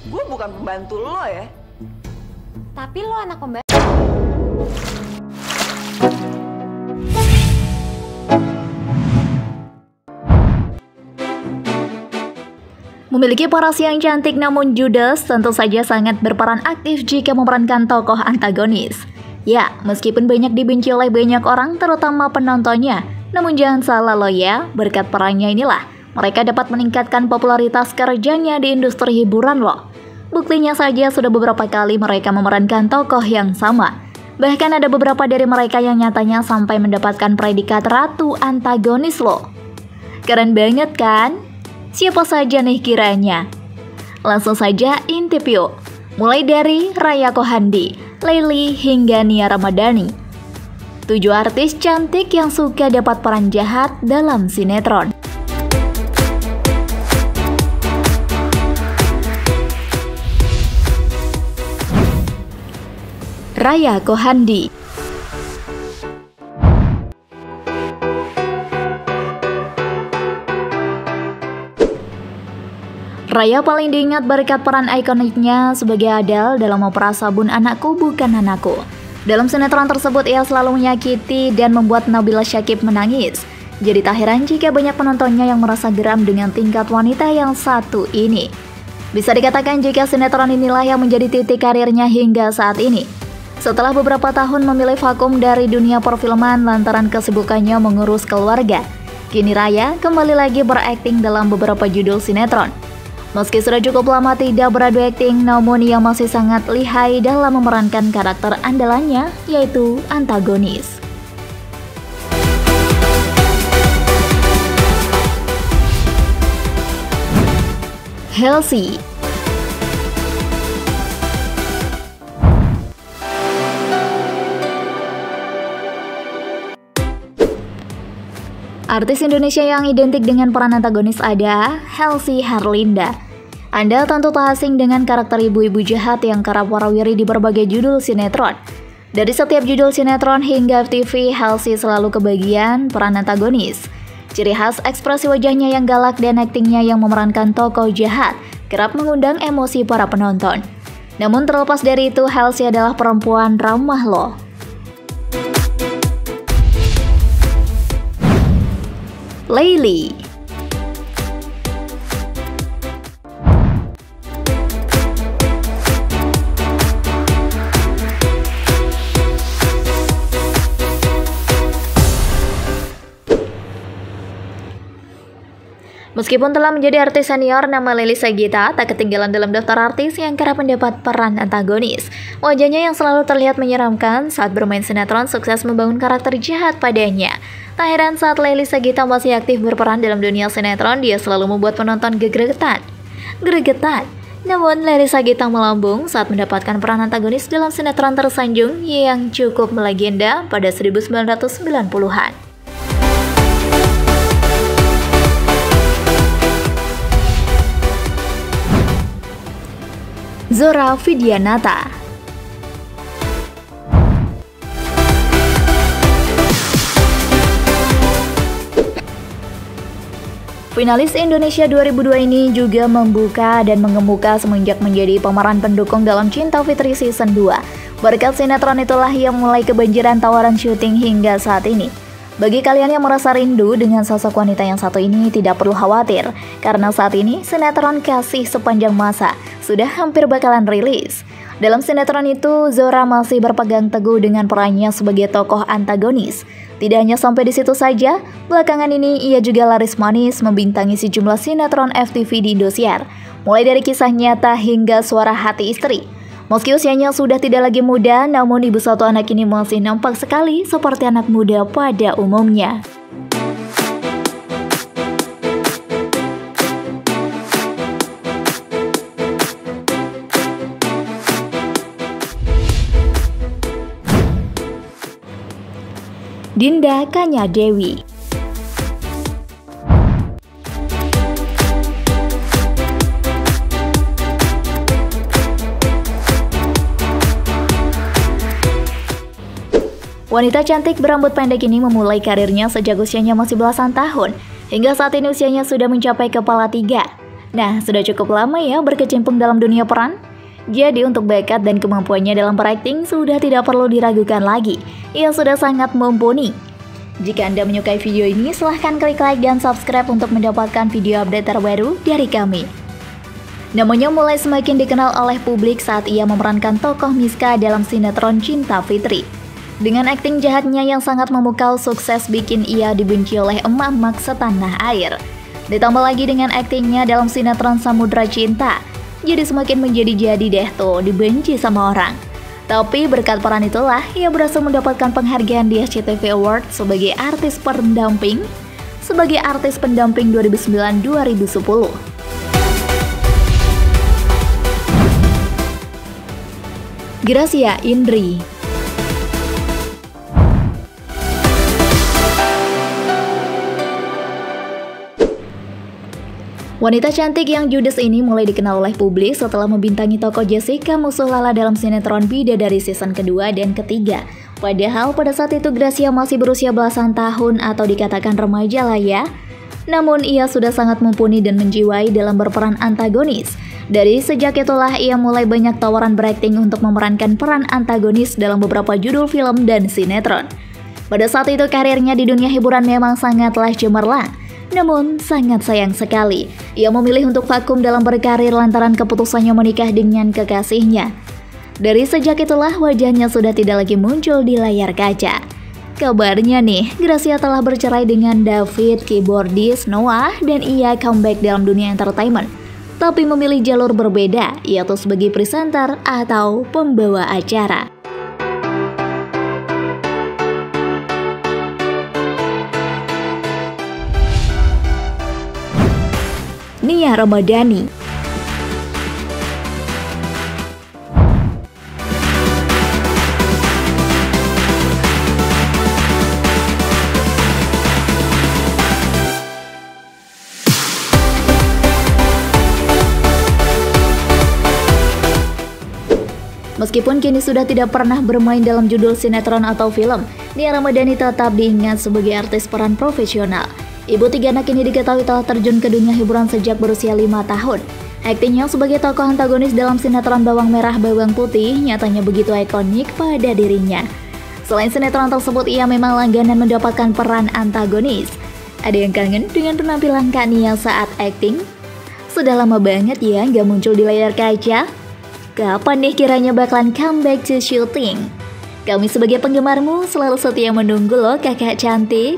Gue bukan pembantu lo ya. Tapi lo anak pembantu. Memiliki paras yang cantik namun judes, tentu saja sangat berperan aktif jika memerankan tokoh antagonis. Ya, meskipun banyak dibenci oleh banyak orang, terutama penontonnya, namun jangan salah lo ya, berkat perannya inilah mereka dapat meningkatkan popularitas kerjanya di industri hiburan loh. Buktinya saja sudah beberapa kali mereka memerankan tokoh yang sama. Bahkan ada beberapa dari mereka yang nyatanya sampai mendapatkan predikat ratu antagonis loh. Keren banget kan? Siapa saja nih kiranya? Langsung saja intip yuk. Mulai dari Raya Kohandi, Leily hingga Nia Ramadhani. 7 artis cantik yang suka dapat peran jahat dalam sinetron. Raya Kohandi. Raya paling diingat berkat peran ikoniknya sebagai Adele dalam opera Sabun Anakku Bukan Anakku. Dalam sinetron tersebut ia selalu menyakiti dan membuat Nabila Syakib menangis. Jadi tak heran jika banyak penontonnya yang merasa geram dengan tingkat wanita yang satu ini. Bisa dikatakan jika sinetron inilah yang menjadi titik karirnya hingga saat ini. Setelah beberapa tahun memilih vakum dari dunia perfilman lantaran kesibukannya mengurus keluarga, kini Raya kembali lagi berakting dalam beberapa judul sinetron. Meski sudah cukup lama tidak beradu akting, namun ia masih sangat lihai dalam memerankan karakter andalannya, yaitu antagonis. Halsey. Artis Indonesia yang identik dengan peran antagonis ada Halsey Herlinda. Anda tentu tak asing dengan karakter ibu-ibu jahat yang kerap warawiri di berbagai judul sinetron. Dari setiap judul sinetron hingga FTV, Halsey selalu kebagian peran antagonis. Ciri khas ekspresi wajahnya yang galak dan aktingnya yang memerankan tokoh jahat kerap mengundang emosi para penonton. Namun terlepas dari itu, Halsey adalah perempuan ramah loh. Leily. Meskipun telah menjadi artis senior, nama Leily Sagita tak ketinggalan dalam daftar artis yang kerap mendapat peran antagonis. Wajahnya yang selalu terlihat menyeramkan saat bermain sinetron sukses membangun karakter jahat padanya. Tak heran saat Leily Sagita masih aktif berperan dalam dunia sinetron, dia selalu membuat penonton gregetan. Namun Leily Sagita melambung saat mendapatkan peran antagonis dalam sinetron tersanjung yang cukup melegenda pada 1990-an. Zora Vidyanata. Finalis Indonesia 2002 ini juga membuka dan mengemuka semenjak menjadi pemeran pendukung dalam Cinta Fitri Season 2. Berkat sinetron itulah yang mulai kebanjiran tawaran syuting hingga saat ini. Bagi kalian yang merasa rindu dengan sosok wanita yang satu ini, tidak perlu khawatir, karena saat ini sinetron Kasih Sepanjang Masa sudah hampir bakalan rilis. Dalam sinetron itu, Zora masih berpegang teguh dengan perannya sebagai tokoh antagonis. Tidak hanya sampai di situ saja, belakangan ini ia juga laris manis membintangi sejumlah sinetron FTV di Indosiar, mulai dari Kisah Nyata hingga Suara Hati Istri. Meski usianya sudah tidak lagi muda, namun ibu satu anak ini masih nampak sekali seperti anak muda pada umumnya. Dinda Kanyadewi. Wanita cantik berambut pendek ini memulai karirnya sejak usianya masih belasan tahun, hingga saat ini usianya sudah mencapai kepala 3. Nah, sudah cukup lama ya berkecimpung dalam dunia peran? Jadi untuk bakat dan kemampuannya dalam berakting sudah tidak perlu diragukan lagi. Ia sudah sangat mumpuni. Jika Anda menyukai video ini, silahkan klik like dan subscribe untuk mendapatkan video update terbaru dari kami. Namanya mulai semakin dikenal oleh publik saat ia memerankan tokoh Miska dalam sinetron Cinta Fitri. Dengan akting jahatnya yang sangat memukau, sukses bikin ia dibenci oleh emak-emak setanah air. Ditambah lagi dengan aktingnya dalam sinetron Samudra Cinta, jadi semakin menjadi-jadi deh tuh dibenci sama orang. Tapi berkat peran itulah ia berhasil mendapatkan penghargaan di SCTV Award sebagai artis pendamping 2009-2010. Gracia Indri. Wanita cantik yang judes ini mulai dikenal oleh publik setelah membintangi tokoh Jessica musuh Lala dalam sinetron Bidadari season kedua dan ketiga. Padahal pada saat itu Gracia masih berusia belasan tahun atau dikatakan remaja lah ya. Namun ia sudah sangat mumpuni dan menjiwai dalam berperan antagonis. Dari sejak itulah ia mulai banyak tawaran berakting untuk memerankan peran antagonis dalam beberapa judul film dan sinetron. Pada saat itu karirnya di dunia hiburan memang sangatlah cemerlang. Namun sangat sayang sekali, ia memilih untuk vakum dalam berkarir lantaran keputusannya menikah dengan kekasihnya. Dari sejak itulah wajahnya sudah tidak lagi muncul di layar kaca. Kabarnya nih, Gracia telah bercerai dengan David, keyboardis Noah, dan ia comeback dalam dunia entertainment. Tapi memilih jalur berbeda, yaitu sebagai presenter atau pembawa acara. Nia Ramadhani. Meskipun kini sudah tidak pernah bermain dalam judul sinetron atau film, Nia Ramadhani tetap diingat sebagai artis peran profesional. Ibu tiga anak ini diketahui telah terjun ke dunia hiburan sejak berusia 5 tahun. Aktingnya sebagai tokoh antagonis dalam sinetron Bawang Merah Bawang Putih nyatanya begitu ikonik pada dirinya. Selain sinetron tersebut, ia memang langganan mendapatkan peran antagonis. Ada yang kangen dengan penampilan Kak Nia saat akting? Sudah lama banget ya nggak muncul di layar kaca. Kapan nih kiranya bakalan comeback to shooting? Kami sebagai penggemarmu selalu setia menunggu loh kakak cantik.